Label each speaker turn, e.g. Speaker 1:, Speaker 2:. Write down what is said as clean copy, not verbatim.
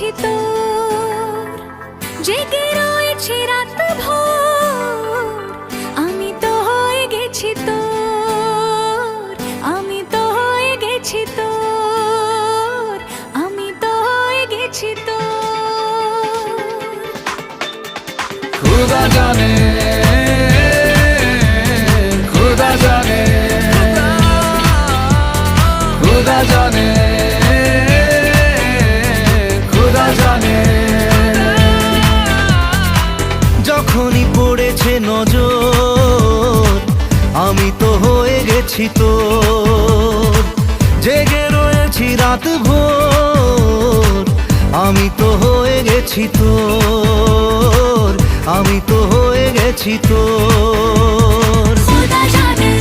Speaker 1: গেছি তোর, জেগে রয়েছি রাত ভোর। আমি তো হয়ে গেছি তোর, আমি তো হয়ে গেছি তোর, আমি তো হয়ে গেছি তোর।
Speaker 2: खुदा जाने, खुदा जाने, खुदा जाने, खुदा जाने।
Speaker 3: যখনই পড়েছে নজর আমি তো হয়ে গেছি তোর, জেগে রয়েছি রাত ভোর। আমি তো হয়ে গেছি তোর, আমি তো হয়ে গেছি তোর।
Speaker 1: खुदा जाने